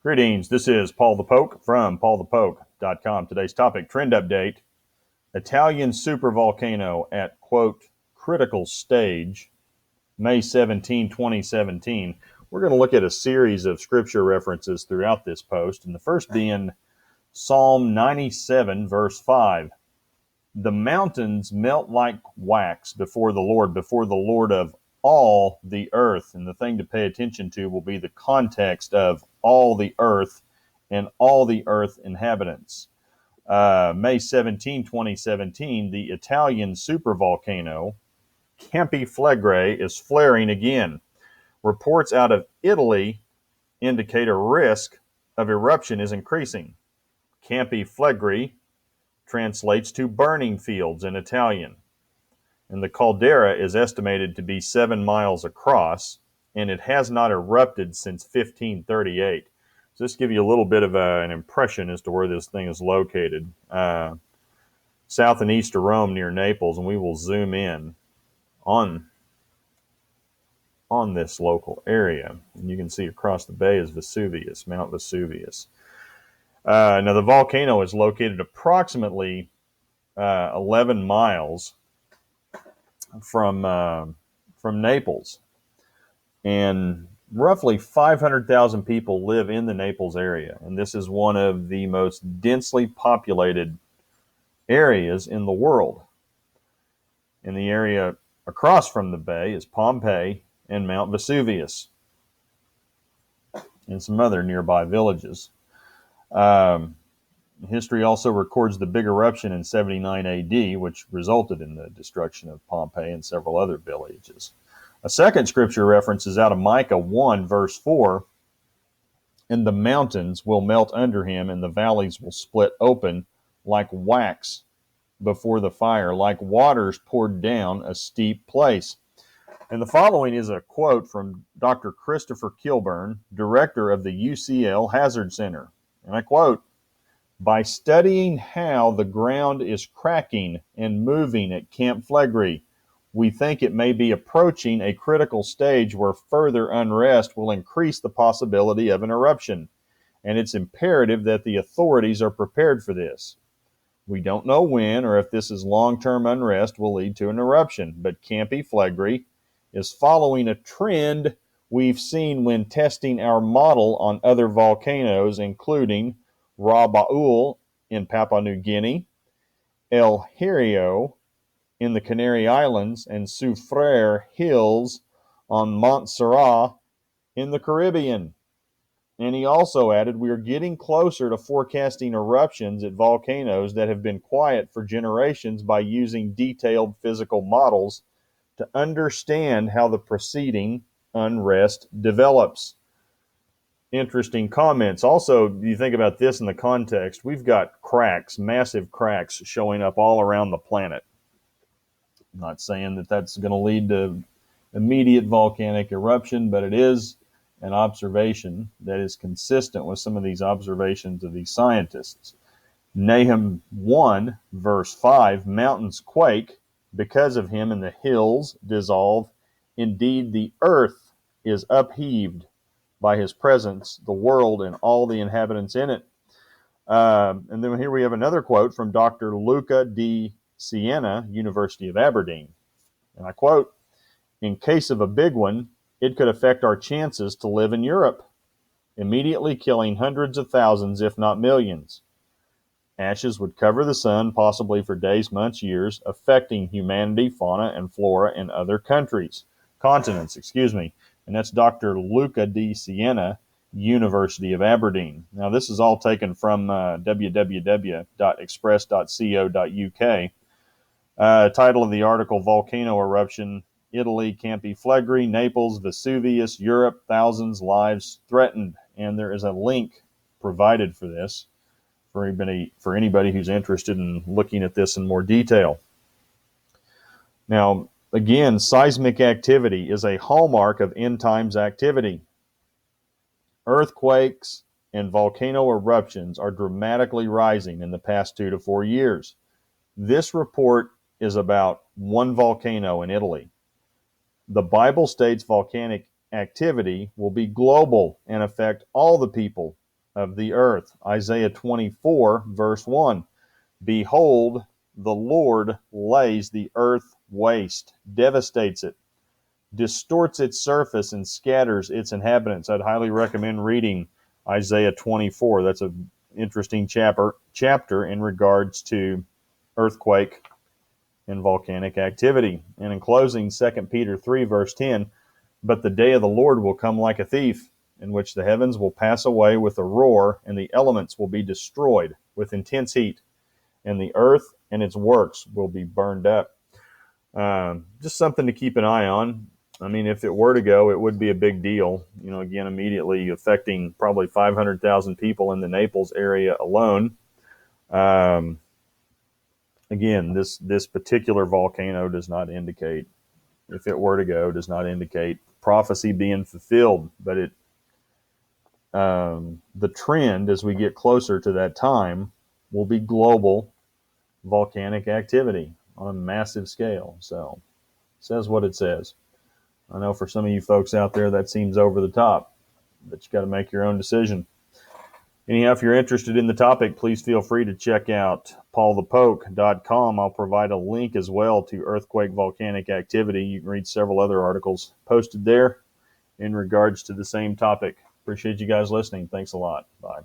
Greetings, this is Paul the Poke from paulthepoke.com. Today's topic, trend update, Italian supervolcano at, quote, critical stage, May 17, 2017. We're going to look at a series of scripture references throughout this post, and the first being Psalm 97, verse 5. The mountains melt like wax before the Lord of all the earth. And the thing to pay attention to will be the context of all the earth and all the earth inhabitants. May 17, 2017, the Italian supervolcano Campi Flegrei is flaring again. Reports out of Italy indicate a risk of eruption is increasing. Campi Flegrei translates to burning fields in Italian. And the caldera is estimated to be 7 miles across, and it has not erupted since 1538. So this gives you a little bit of an impression as to where this thing is located. South and east of Rome near Naples, and we will zoom in on this local area. And you can see across the bay is Vesuvius, Mount Vesuvius. Now the volcano is located approximately 11 miles from Naples, and roughly 500,000 people live in the Naples area, and this is one of the most densely populated areas in the world. In the area across from the bay is Pompeii and Mount Vesuvius and some other nearby villages. History also records the big eruption in 79 AD, which resulted in the destruction of Pompeii and several other villages. A second scripture reference is out of Micah 1, verse 4. And the mountains will melt under him, and the valleys will split open like wax before the fire, like waters poured down a steep place. And the following is a quote from Dr. Christopher Kilburn, director of the UCL Hazard Center. And I quote, "By studying how the ground is cracking and moving at Camp Flegrei, we think it may be approaching a critical stage where further unrest will increase the possibility of an eruption, and it's imperative that the authorities are prepared for this. We don't know when or if this is long-term unrest will lead to an eruption, but Campi Flegrei is following a trend we've seen when testing our model on other volcanoes, including Rabaul in Papua New Guinea, El Hierro in the Canary Islands, and Soufriere Hills on Montserrat in the Caribbean." And he also added, "We are getting closer to forecasting eruptions at volcanoes that have been quiet for generations by using detailed physical models to understand how the preceding unrest develops." Interesting comments. Also, you think about this in the context, we've got cracks, massive cracks showing up all around the planet. I'm not saying that that's going to lead to immediate volcanic eruption, but it is an observation that is consistent with some of these observations of these scientists. Nahum 1, verse 5, "Mountains quake because of him, and the hills dissolve. Indeed, the earth is upheaved by his presence, the world and all the inhabitants in it." And then here we have another quote from Dr. Luca di Siena, University of Aberdeen. And I quote, "In case of a big one, it could affect our chances to live in Europe, immediately killing hundreds of thousands, if not millions. Ashes would cover the sun, possibly for days, months, years, affecting humanity, fauna, and flora in other continents. And that's Dr. Luca di Siena, University of Aberdeen. Now, this is all taken from www.express.co.uk. Title of the article, "Volcano Eruption, Italy, Campi Flegrei, Naples, Vesuvius, Europe, thousands lives threatened." And there is a link provided for this for anybody who's interested in looking at this in more detail. Now, again, seismic activity is a hallmark of end times activity. Earthquakes and volcano eruptions are dramatically rising in the past 2 to 4 years. This report is about one volcano in Italy. The Bible states volcanic activity will be global and affect all the people of the earth. Isaiah 24, verse 1. Behold, the Lord lays the earth waste, devastates it, distorts its surface, and scatters its inhabitants. I'd highly recommend reading Isaiah 24. That's an interesting chapter in regards to earthquake and volcanic activity. And in closing, 2 Peter 3, verse 10, but the day of the Lord will come like a thief, in which the heavens will pass away with a roar, and the elements will be destroyed with intense heat, and the earth and its works will be burned up. Just something to keep an eye on. I mean, if it were to go, it would be a big deal. You know, again, immediately affecting probably 500,000 people in the Naples area alone. Again, this particular volcano does not indicate, if it were to go, does not indicate prophecy being fulfilled. But the trend as we get closer to that time will be global volcanic activity on a massive scale. So it says what it says. I know for some of you folks out there that seems over the top, but you got to make your own decision. Anyhow, if you're interested in the topic, please feel free to check out paulthepoke.com. I'll provide a link as well to earthquake volcanic activity. You can read several other articles posted there in regards to the same topic. Appreciate you guys listening. Thanks a lot. Bye.